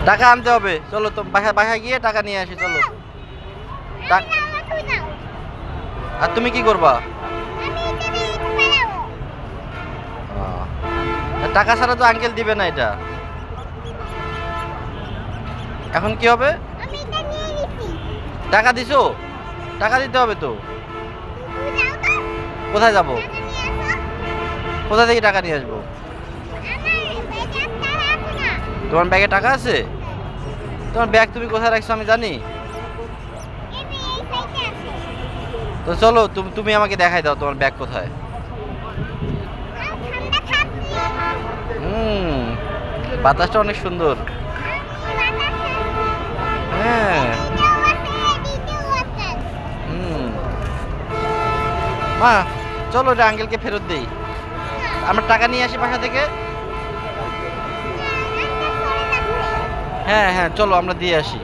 টাকা আনতে হবে, চলো তো বাসায় গিয়ে টাকা নিয়ে আসি, চলো। আর তুমি কি করবা? টাকা ছাড়া তো আঙ্কেল দিবে না এটা। এখন কি হবে? টাকা দিছো? টাকা দিতে হবে তো। কোথায় যাব? কোথা থেকে টাকা নিয়ে আসবো? তোমার ব্যাগে টাকা আছে? তোমার ব্যাগ তুমি কোথায় রাখছো আমি জানি। তো চলো, তুমি আমাকে দেখাই দাও তোমার ব্যাগ কোথায়। হুম, বাতাসটা অনেক সুন্দর। হ্যাঁ। হুম। মা, চলো এটা আঙ্কেলকে ফেরত দেই। আমরা টাকা নিয়ে আসি বাসা থেকে। হ্যাঁ হ্যাঁ, চলো আমরা দিয়ে আসি।